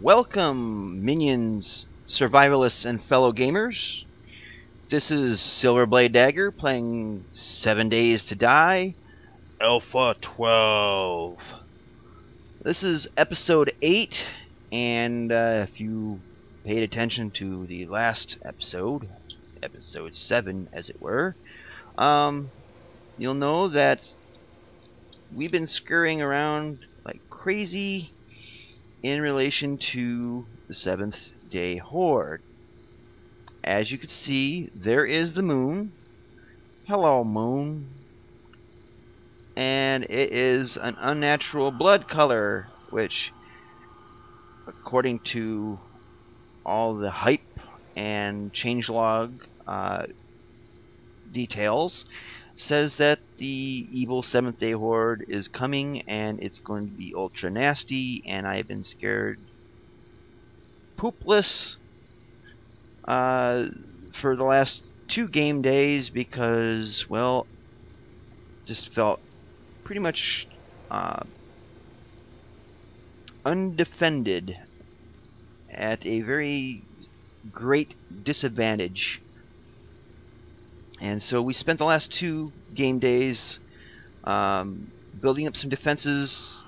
Welcome, minions, survivalists, and fellow gamers. This is Silverblade Dagger playing 7 Days to Die, Alpha 12. This is episode 8, and if you paid attention to the last episode, episode 7 as it were, you'll know that we've been scurrying around like crazy in relation to the Seventh Day Horde. As you can see, there is the moon. Hello, moon. And it is an unnatural blood color, which, according to all the hype and changelog details, says that the evil Seventh Day Horde is coming and it's going to be ultra nasty, and I've been scared poopless for the last 2 game days because, well, just felt pretty much undefended at a very great disadvantage. And so we spent the last 2 game days building up some defenses,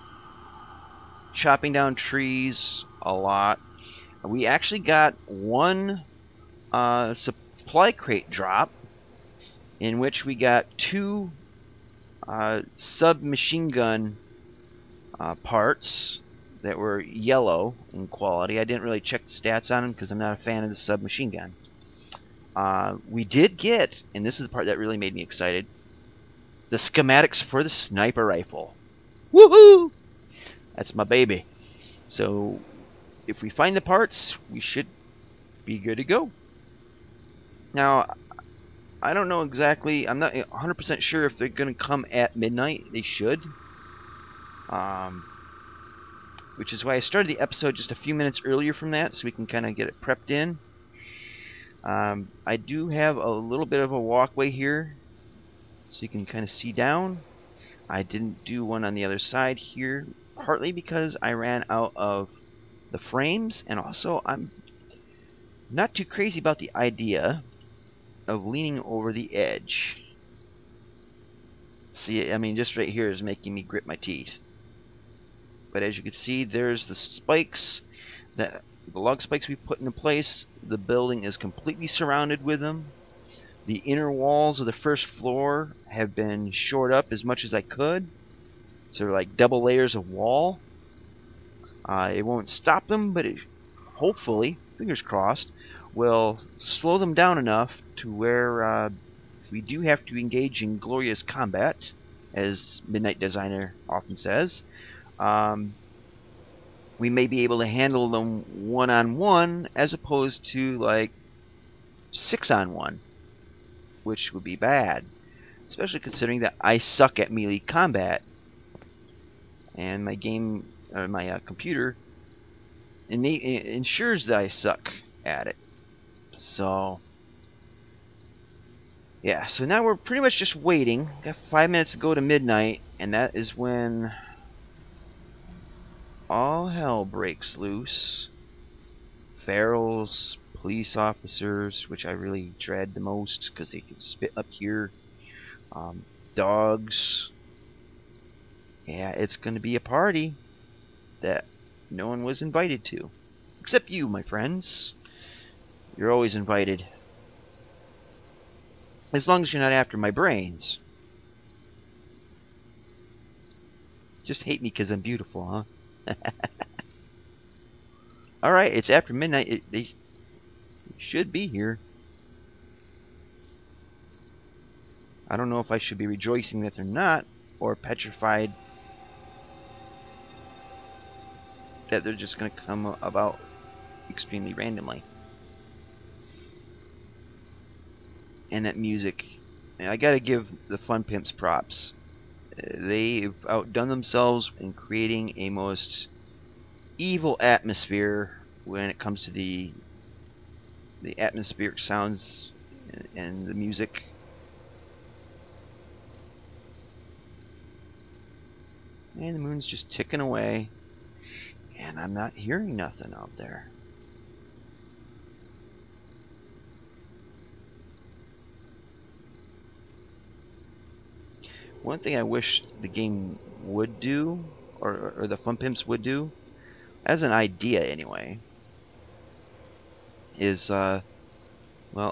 chopping down trees a lot. We actually got one supply crate drop, in which we got 2 submachine gun parts that were yellow in quality. I didn't really check the stats on them because I'm not a fan of the submachine gun. We did get, and this is the part that really made me excited, the schematics for the sniper rifle. Woohoo! That's my baby. So if we find the parts, we should be good to go. Now, I don't know exactly, I'm not 100% sure if they're going to come at midnight. They should. Which is why I started the episode just a few minutes earlier from that, so we can kind of get it prepped in. I do have a little bit of a walkway here, so you can kind of see down. I didn't do one on the other side here, partly because I ran out of the frames, and also I'm not too crazy about the idea of leaning over the edge. See, I mean, just right here is making me grit my teeth. But as you can see, there's the spikes, the log spikes we put into place. The building is completely surrounded with them. The inner walls of the first floor have been shored up as much as I could. So they're like double layers of wall. It won't stop them, but it hopefully, fingers crossed, will slow them down enough to where if we do have to engage in glorious combat, as Midnight Designer often says, we may be able to handle them one-on-one as opposed to like 6-on-1, which would be bad, especially considering that I suck at melee combat, and my computer ensures that I suck at it. So yeah, so now we're pretty much just waiting. Got 5 minutes to go to midnight, and that is when all hell breaks loose. Ferals, police officers, which I really dread the most because they can spit up here. Dogs. Yeah, it's going to be a party that no one was invited to. Except you, my friends. You're always invited. As long as you're not after my brains. Just hate me because I'm beautiful, huh? Alright, it's after midnight. They should be here. I don't know if I should be rejoicing that they're not, or petrified that they're just going to come about extremely randomly. And that music, I gotta give the Fun Pimps props. They've outdone themselves in creating a most evil atmosphere when it comes to the atmospheric sounds and the music. And the moon's just ticking away. And I'm not hearing nothing out there. One thing I wish the game would do, or the Fun Pimps would do, as an idea anyway, is, well,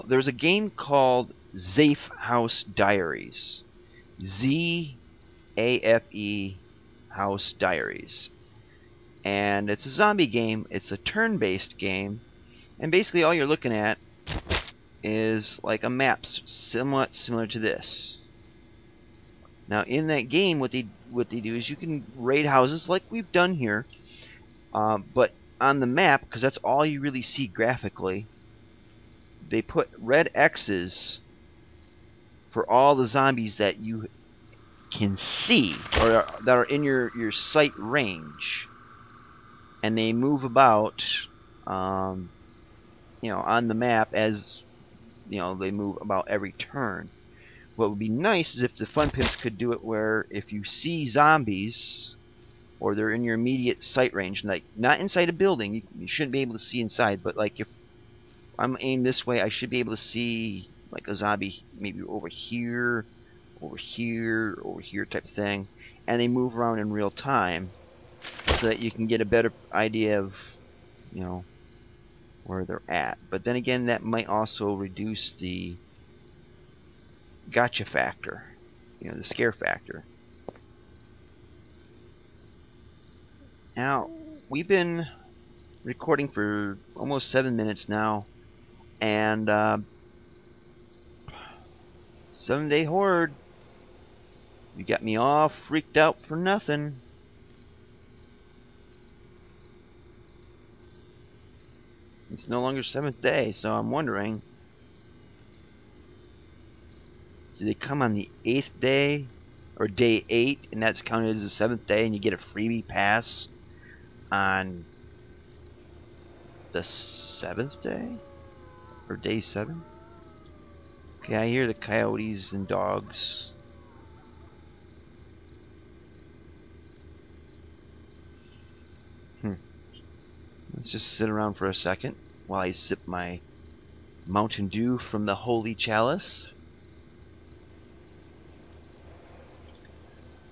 there's a game called Zafe House Diaries. Z-A-F-E House Diaries. And it's a zombie game, it's a turn-based game, and basically all you're looking at is like a map somewhat similar to this. Now in that game what they do is you can raid houses like we've done here, but on the map, because that's all you really see graphically, they put red X's for all the zombies that you can see, or that are in your sight range. And they move about, you know, on the map as, you know, they move about every turn. What would be nice is if the Fun Pimps could do it where if you see zombies, or they're in your immediate sight range, like not inside a building, you shouldn't be able to see inside, but like if I'm aimed this way, I should be able to see like a zombie maybe over here, over here, over here type of thing, and they move around in real time, so that you can get a better idea of, you know, where they're at. But then again, that might also reduce the gotcha factor, you know, the scare factor. Now, we've been recording for almost 7 minutes now, and 7-day horde, you got me all freaked out for nothing. It's no longer 7th day, so I'm wondering, do they come on the 8th day, or day 8, and that's counted as the 7th day, and you get a freebie pass on the 7th day, or day 7? Okay, I hear the coyotes and dogs. Let's just sit around for a second while I sip my Mountain Dew from the Holy Chalice.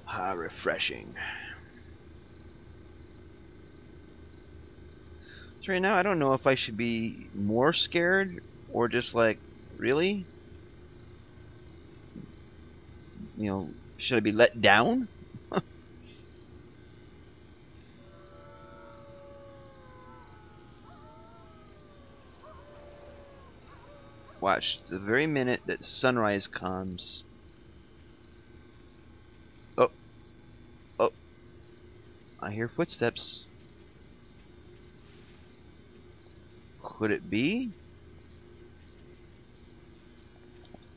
Ah, refreshing. So right now I don't know if I should be more scared or just like, really? You know, should I be let down? Watch, the very minute that sunrise comes. Oh. Oh. I hear footsteps. Could it be?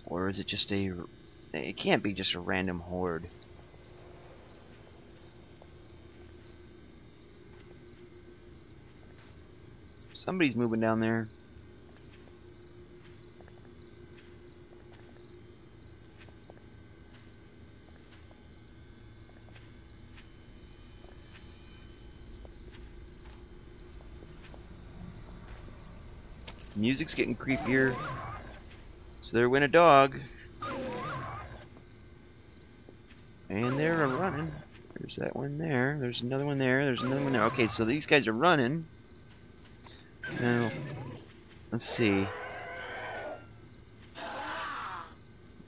Or is it just a... It can't be just a random horde. Somebody's moving down there. Music's getting creepier. So there went a dog. And they're running. There's that one there. There's another one there. There's another one there. Okay, so these guys are running. Now, let's see.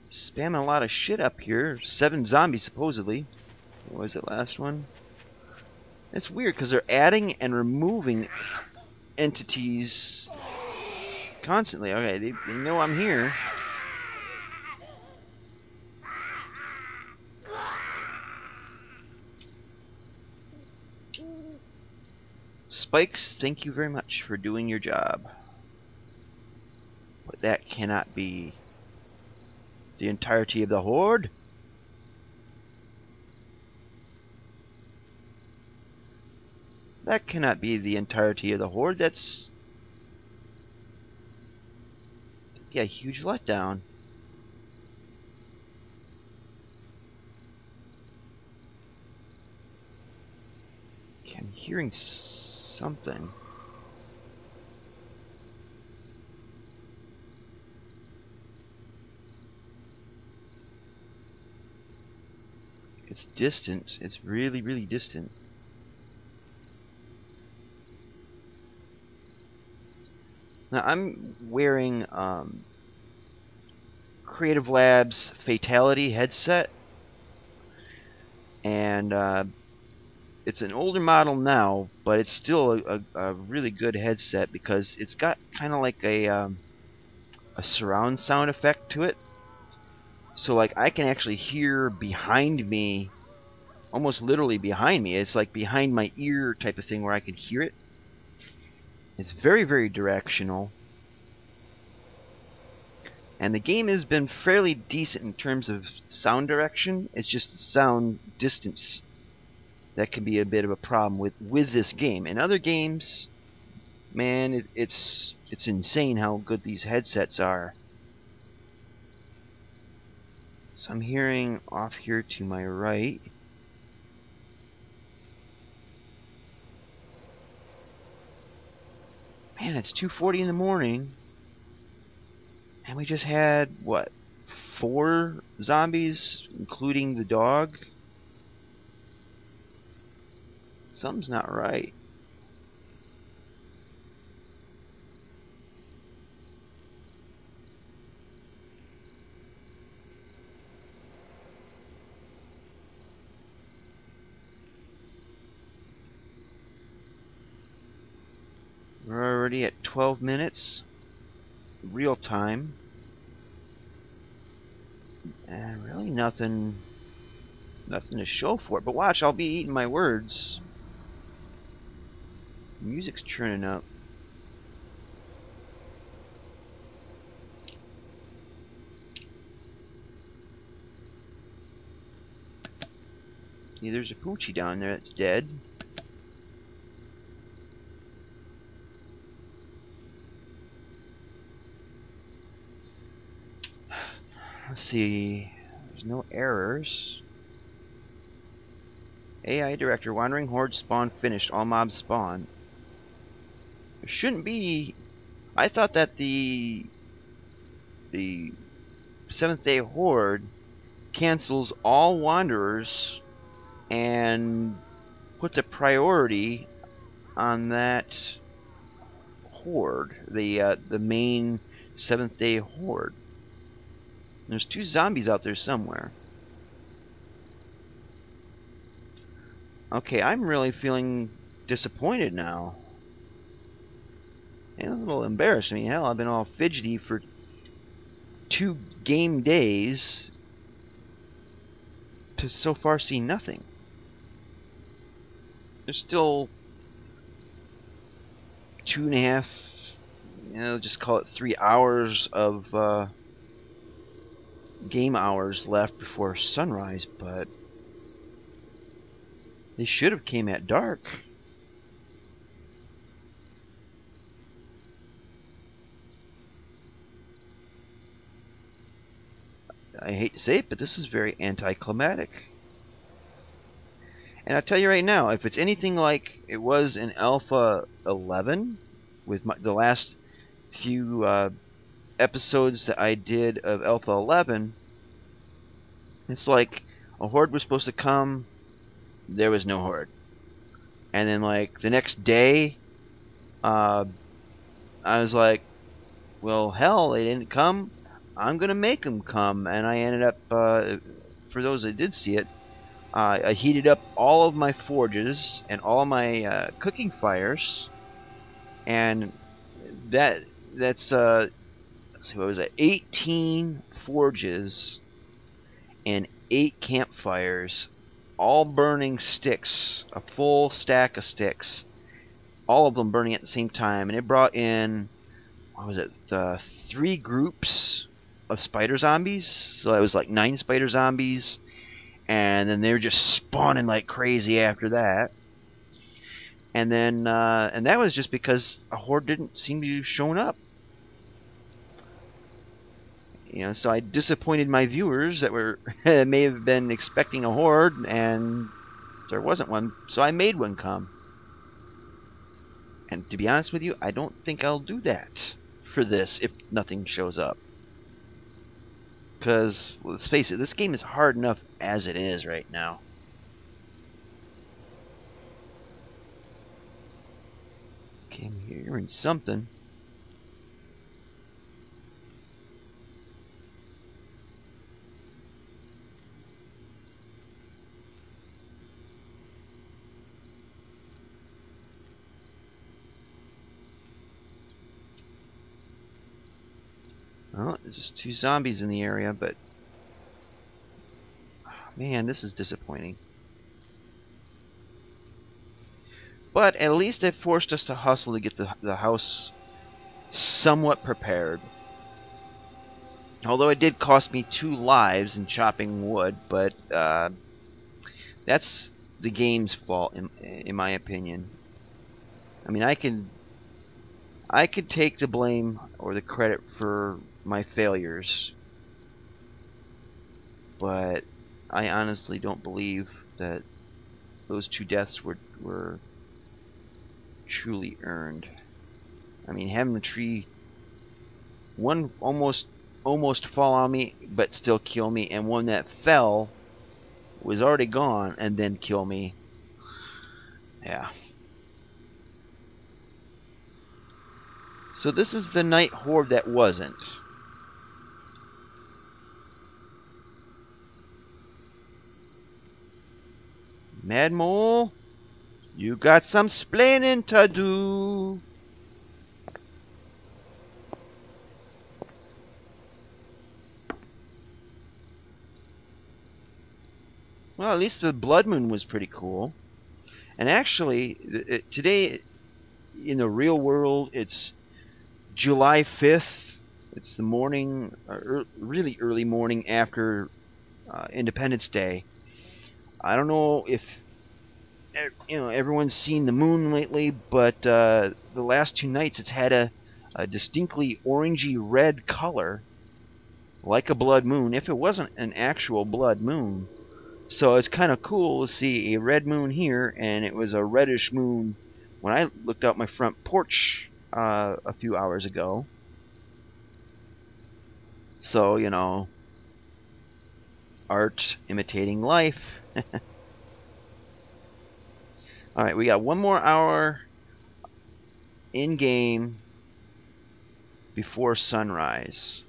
Spamming a lot of shit up here. 7 zombies, supposedly. What was it, last one? It's weird, because they're adding and removing entities constantly. Okay, they know I'm here. Spikes, thank you very much for doing your job. But that cannot be the entirety of the horde. That cannot be the entirety of the horde. That's... yeah, a huge letdown. Okay, I'm hearing something. It's distant. It's really, really distant. Now I'm wearing Creative Labs Fatality headset, and it's an older model now, but it's still a really good headset because it's got kind of like a surround sound effect to it. So like I can actually hear behind me, almost literally behind me. It's like behind my ear type of thing where I can hear it. It's very, very directional. And the game has been fairly decent in terms of sound direction. It's just the sound distance that can be a bit of a problem with this game. In other games, man, it's insane how good these headsets are. So I'm hearing off here to my right. Man, it's 2:40 in the morning. And we just had, what, 4 zombies, including the dog? Something's not right. We're already at 12 minutes. Real time. And really nothing to show for it. But watch, I'll be eating my words. The music's churning up. See, there's a Poochie down there that's dead. Let's see. There's no errors. AI director, wandering horde spawn finished. All mobs spawn. There shouldn't be. I thought that the Seventh Day Horde cancels all wanderers and puts a priority on that horde, the main Seventh Day Horde. There's 2 zombies out there somewhere. Okay, I'm really feeling disappointed now. And a little embarrassed. I mean, hell, I've been all fidgety for 2 game days to so far see nothing. There's still 2.5, just call it 3 hours of game hours left before sunrise, but they should have came at dark. I hate to say it, but this is very anticlimactic. And I tell you right now, if it's anything like it was in Alpha 11, with the last few episodes that I did of Alpha 11, it's like a horde was supposed to come, there was no horde. And then like the next day, I was like, well, hell, they didn't come. I'm gonna make them come. And I ended up, for those that did see it, I heated up all of my forges and all my cooking fires, and that's let's see, what was that? 18 forges and 8 campfires, all burning sticks, a full stack of sticks, all of them burning at the same time, and it brought in, what was it, 3 groups of spider zombies. So it was like 9 spider zombies, and then they were just spawning like crazy after that. And then and that was just because a horde didn't seem to have shown up. So I disappointed my viewers that were may have been expecting a horde, and there wasn't one, so I made one come. And to be honest with you, I don't think I'll do that for this if nothing shows up. Because, let's face it, this game is hard enough as it is right now. Okay, I'm hearing something. Oh, there's just 2 zombies in the area, but... man, this is disappointing. But at least it forced us to hustle to get the house somewhat prepared. Although it did cost me 2 lives in chopping wood, but that's the game's fault, in my opinion. I mean, I could take the blame or the credit for my failures, but I honestly don't believe that those 2 deaths were truly earned. I mean, having the tree, one almost fall on me but still kill me, and one that fell was already gone and then kill me. Yeah. So this is the night horde that wasn't. Mad Mole, you got some splaining to do. Well, at least the blood moon was pretty cool. And actually, today in the real world, it's July 5th. It's the morning, really early morning after Independence Day. I don't know if everyone's seen the moon lately, but the last 2 nights it's had a distinctly orangey red color, like a blood moon, if it wasn't an actual blood moon. So it's kind of cool to see a red moon here, and it was a reddish moon when I looked out my front porch a few hours ago. So, art imitating life. Alright, we got 1 more hour in-game before sunrise.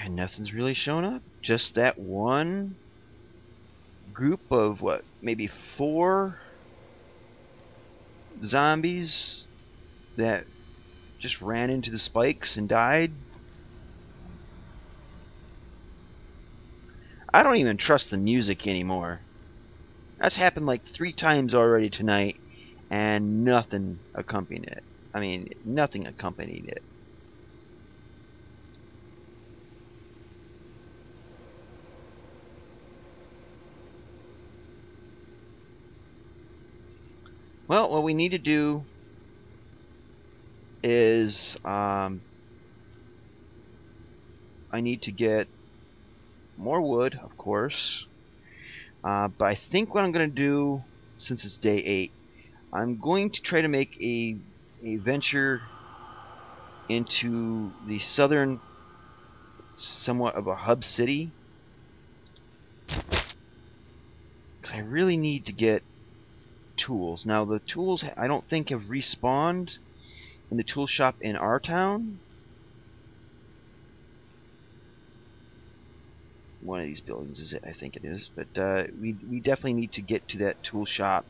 And nothing's really shown up. Just that one group of, what, maybe 4 zombies that just ran into the spikes and died. I don't even trust the music anymore. That's happened like 3 times already tonight, and nothing accompanied it. I mean, nothing accompanied it. Well, what we need to do is I need to get more wood, of course. But I think what I'm going to do, since it's day 8, I'm going to try to make a venture into the southern, somewhat of a hub city. Because I really need to get tools. Now, the tools I don't think have respawned in the tool shop in our town. One of these buildings is it, I think it is. But we definitely need to get to that tool shop.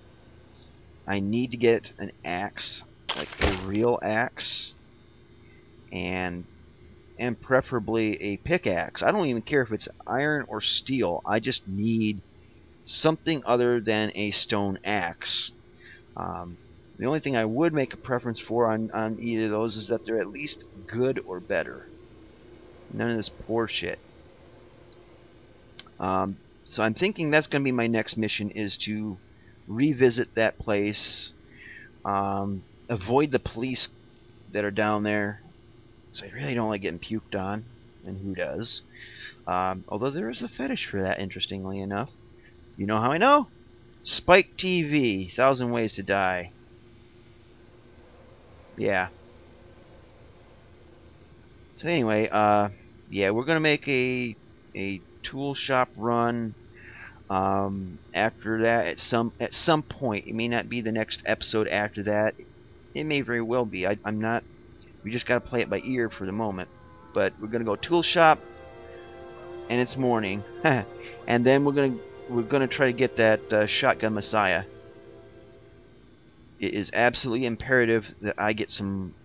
I need to get an axe, like a real axe, and preferably a pickaxe. I don't even care if it's iron or steel. I just need something other than a stone axe. The only thing I would make a preference for on either of those is that they're at least good or better. None of this poor shit. So I'm thinking that's going to be my next mission, is to revisit that place, avoid the police that are down there, so I really don't like getting puked on. and who does. Although there is a fetish for that, interestingly enough. You know how I know? Spike TV, 1,000 Ways to Die. Yeah. So anyway, yeah, we're gonna make a tool shop run. After that, at some point, it may not be the next episode after that. It may very well be. I'm not. We just gotta play it by ear for the moment. But we're gonna go tool shop, and it's morning, and then we're gonna try to get that shotgun Messiah. It is absolutely imperative that I get some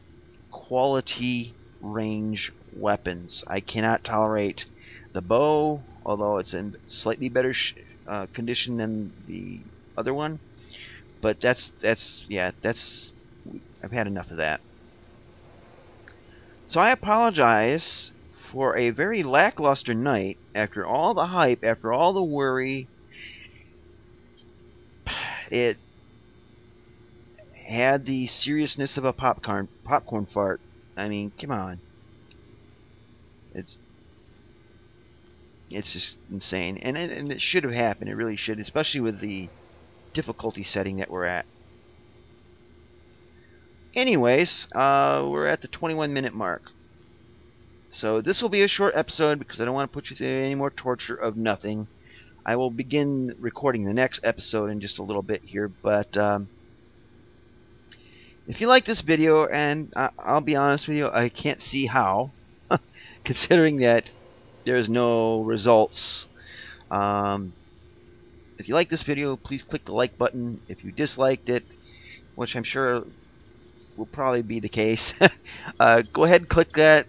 quality range weapons. I cannot tolerate the bow, although it's in slightly better condition than the other one. But yeah, I've had enough of that. So I apologize for a very lackluster night. After all the hype, after all the worry, it had the seriousness of a popcorn fart. I mean, come on. It's just insane, and it should have happened. It really should, especially with the difficulty setting that we're at. Anyways, we're at the 21-minute mark. So this will be a short episode because I don't want to put you through any more torture of nothing. I will begin recording the next episode in just a little bit here, but if you like this video, and I'll be honest with you, I can't see how, considering that there's no results. If you like this video, please click the like button. If you disliked it, which I'm sure will probably be the case, go ahead and click that.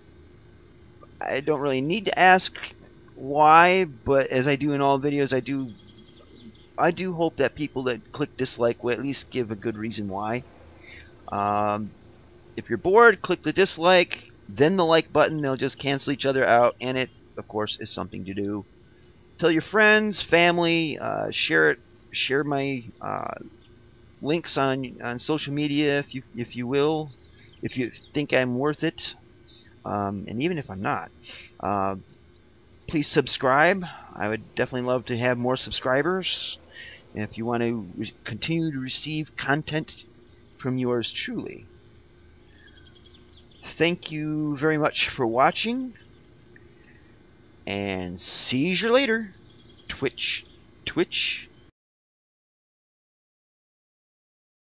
I don't really need to ask why, but as I do in all videos, I do hope that people that click dislike will at least give a good reason why. If you're bored, click the dislike, then the like button. They'll just cancel each other out, and it, of course, is something to do. Tell your friends, family, share it. Share my links on social media if you will, if you think I'm worth it, and even if I'm not. Please subscribe. I would definitely love to have more subscribers. And if you want to continue to receive content from yours truly. Thank you very much for watching, and see you later. Twitch.